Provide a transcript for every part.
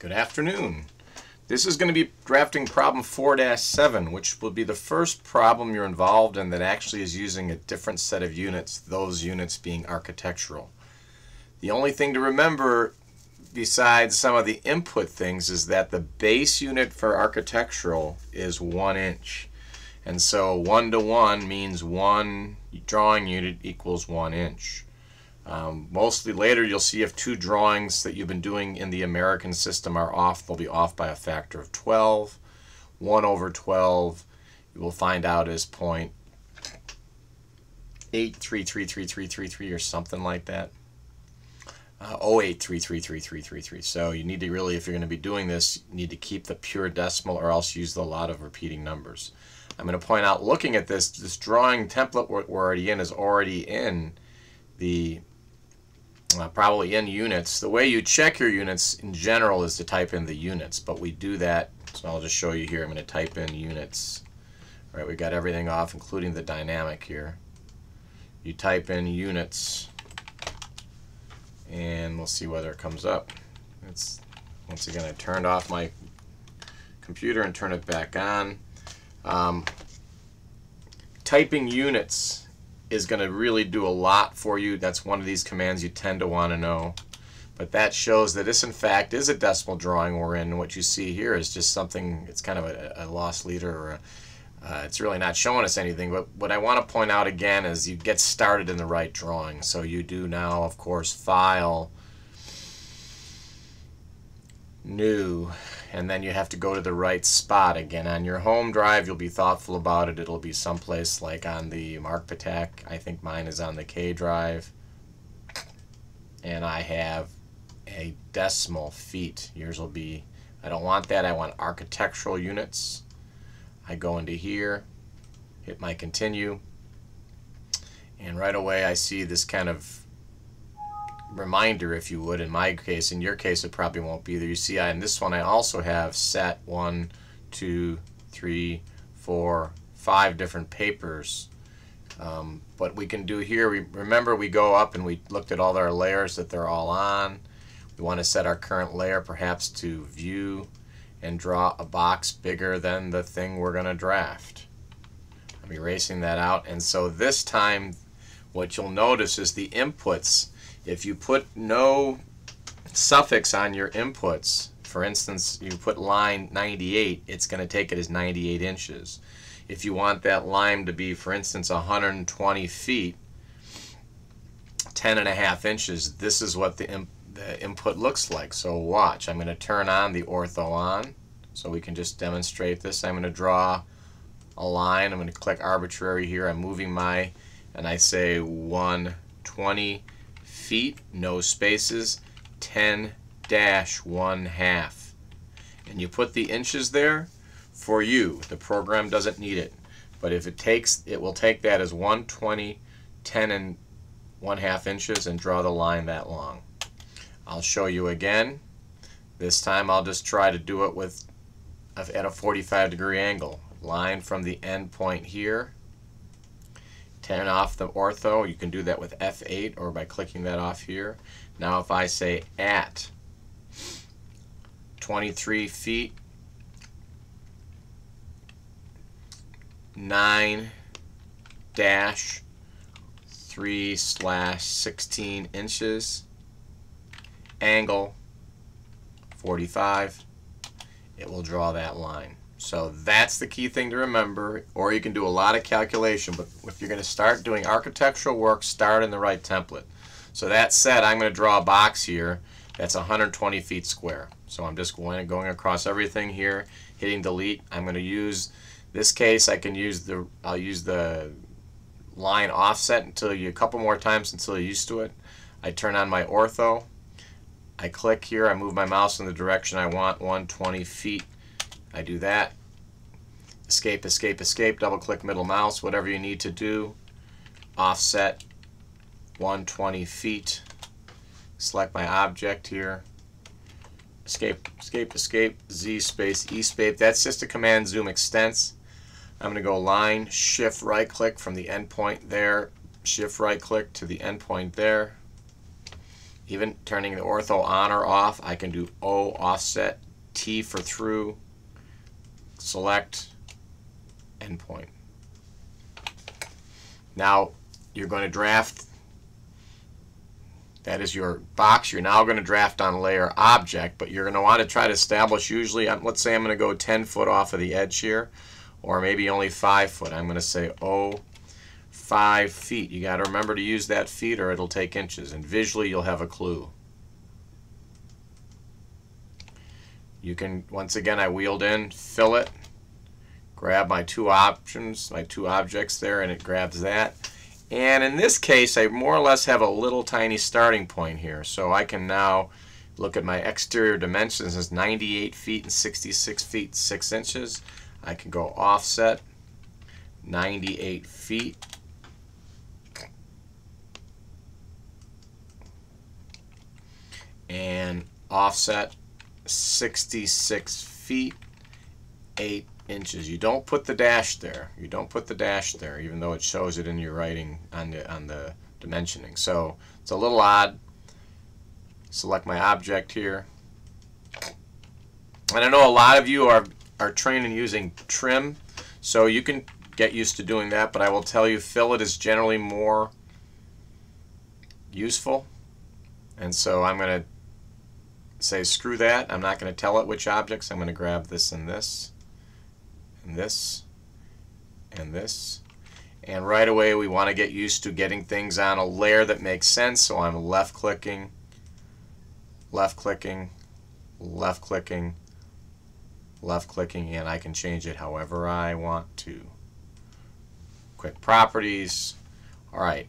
Good afternoon. This is going to be drafting problem 4-7, which will be the first problem you're involved in that actually is using a different set of units, those units being architectural. The only thing to remember besides some of the input things is that the base unit for architectural is 1 inch. And so 1 to 1 means one drawing unit equals 1 inch. Mostly later you'll see if two drawings that you've been doing in the American system are off, they'll be off by a factor of 12. 1 over 12 you will find out is 0.8333333 or something like that. 0.8333333. So you need to really, if you're going to be doing this, you need to keep the pure decimal or else use a lot of repeating numbers. I'm going to point out, looking at this drawing template we're already in is already in the probably in units. The way you check your units in general is to type in the units, but we do that, so I'll just show you here. I'm going to type in units. All right, we got everything off, including the dynamic here. You type in units, and we'll see whether it comes up. It's once again, I turned off my computer and turn it back on. Typing units is going to really do a lot for you. That's one of these commands you tend to want to know. But that shows that this in fact is a decimal drawing we're in. What you see here is just something, it's kind of a lost leader, or it's really not showing us anything. But what I want to point out again is you get started in the right drawing. So you do now, of course, File, New, and then you have to go to the right spot. Again, on your home drive, you'll be thoughtful about it. It'll be someplace like on the Markpatak. I think mine is on the K drive. And I have a decimal feet. Yours will be, I don't want that. I want architectural units. I go into here, hit my continue, and right away I see this kind of reminder, if you would. In my case, in your case it probably won't be there. You see, in this one I also have set 1, 2, 3, 4, 5 different papers. What we can do here, remember we go up and we looked at all our layers that they're all on. We want to set our current layer perhaps to view and draw a box bigger than the thing we're going to draft. I'm erasing that out, and so this time what you'll notice is the inputs. If you put no suffix on your inputs, for instance, you put line 98, it's going to take it as 98 inches. If you want that line to be, for instance, 120 feet, 10.5 inches, this is what the input looks like. So watch, I'm going to turn on the ortho on, so we can just demonstrate this. I'm going to draw a line. I'm going to click arbitrary here. I'm moving my, and I say 120 feet, no spaces, 10-1/2. And you put the inches there for you. The program doesn't need it. But if it takes, it will take that as 120, 10.5 inches and draw the line that long. I'll show you again. This time I'll just try to do it with at a 45-degree angle. Line from the end point here. Turn off the ortho. You can do that with F8 or by clicking that off here. Now if I say at 23 feet, 9-3/16 inches, angle 45, it will draw that line. So that's the key thing to remember, or you can do a lot of calculation, but if you're going to start doing architectural work, start in the right template. So that said, I'm going to draw a box here that's 120 feet square. So I'm just going across everything here, hitting delete. I'm going to use, this case, I'll use the line offset until a couple more times until you're used to it. I turn on my ortho. I click here, I move my mouse in the direction I want, 120 feet. I do that. Escape, escape, escape, double click middle mouse, whatever you need to do. Offset 120 feet. Select my object here. Escape, escape, escape, Z space, E space. That's just a command zoom extents. I'm going to go line, shift right click from the endpoint there, shift right click to the endpoint there. Even turning the ortho on or off, I can do O offset, T for through, select, endpoint. Now you're going to draft. That is your box. You're now going to draft on layer object, but you're going to want to try to establish, usually, let's say I'm going to go 10 foot off of the edge here, or maybe only 5 foot. I'm going to say, oh, 5 feet. You got to remember to use that feet or it'll take inches, and visually you'll have a clue. You can, once again, I wheeled in, fill it, grab my two options, my two objects there, and it grabs that. And in this case, I more or less have a little tiny starting point here. So I can now look at my exterior dimensions as 98 feet and 66 feet 6 inches. I can go offset 98 feet. And offset 66 feet 8 inches. You don't put the dash there. You don't put the dash there, even though it shows it in your writing on the dimensioning. So it's a little odd. Select my object here. And I know a lot of you are trained in using trim, so you can get used to doing that, but I will tell you fillet is generally more useful. And so I'm going to say screw that. I'm not going to tell it which objects. I'm going to grab this and this. And this, and this, and right away we want to get used to getting things on a layer that makes sense. So I'm left clicking, left clicking, left clicking, left clicking, and I can change it however I want to. Quick properties. All right,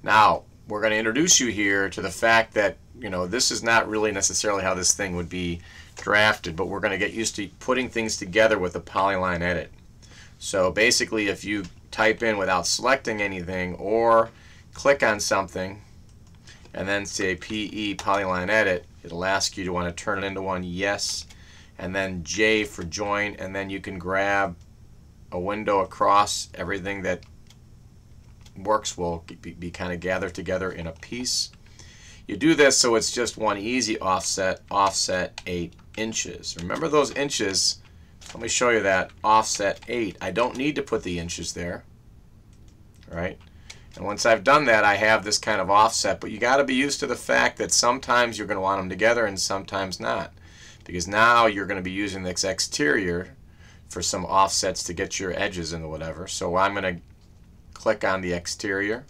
now we're going to introduce you here to the fact that, you know, this is not really necessarily how this thing would be drafted, but we're going to get used to putting things together with a polyline edit. So basically, if you type in without selecting anything or click on something and then say PE polyline edit, it'll ask you to want to turn it into one, yes, and then J for join, and then you can grab a window across. Everything that works will be kind of gathered together in a piece. You do this so it's just one easy offset, offset 8 inches. Remember those inches. Let me show you that. Offset 8. I don't need to put the inches there. Right? And once I've done that, I have this kind of offset. But you got to be used to the fact that sometimes you're going to want them together and sometimes not. Because now you're going to be using this exterior for some offsets to get your edges into whatever. So I'm going to click on the exterior.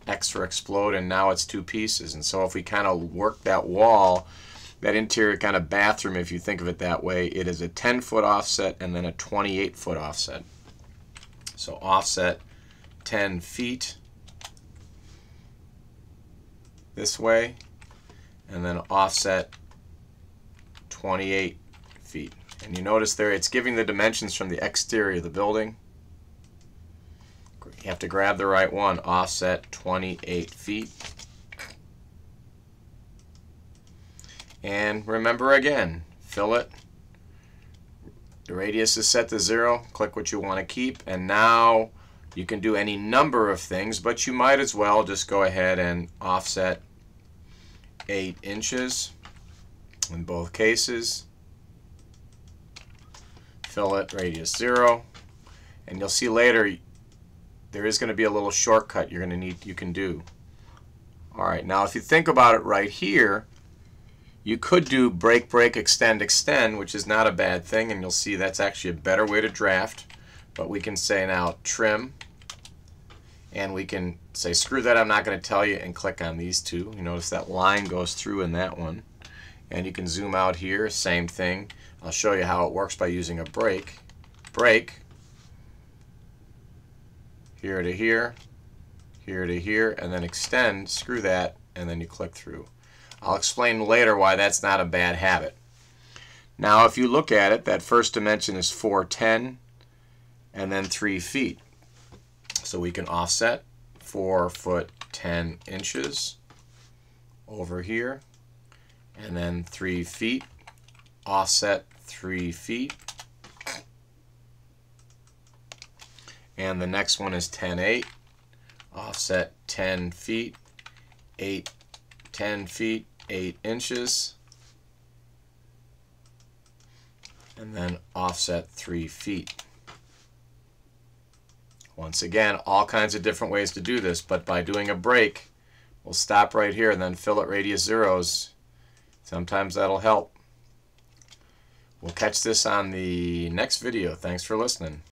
X for explode, and now it's 2 pieces. And so if we kind of work that wall, that interior kind of bathroom, if you think of it that way, it is a 10-foot offset and then a 28-foot offset. So offset 10 feet this way, and then offset 28 feet. And you notice there it's giving the dimensions from the exterior of the building. You have to grab the right one. Offset 28 feet. And remember again, fillet. The radius is set to 0. Click what you want to keep. And now you can do any number of things, but you might as well just go ahead and offset 8 inches in both cases. Fillet radius 0. And you'll see later there is going to be a little shortcut you're going to need, you can do. Alright, now if you think about it right here, you could do break, break, extend, extend, which is not a bad thing, and you'll see that's actually a better way to draft. But we can say now trim, and we can say screw that, I'm not going to tell you, and click on these two. You notice that line goes through in that one. And you can zoom out here, same thing. I'll show you how it works by using a break. Break. Here to here, here to here, and then extend, screw that, and then you click through. I'll explain later why that's not a bad habit. Now if you look at it, that first dimension is 410 and then 3 feet. So we can offset 4 foot 10 inches over here, and then 3 feet, offset 3 feet. And the next one is 10.8, offset 10 feet, 8 10 feet 8 inches, and then offset 3 feet. Once again, all kinds of different ways to do this, but by doing a break, we'll stop right here and then fillet radius zeros. Sometimes that'll help. We'll catch this on the next video. Thanks for listening.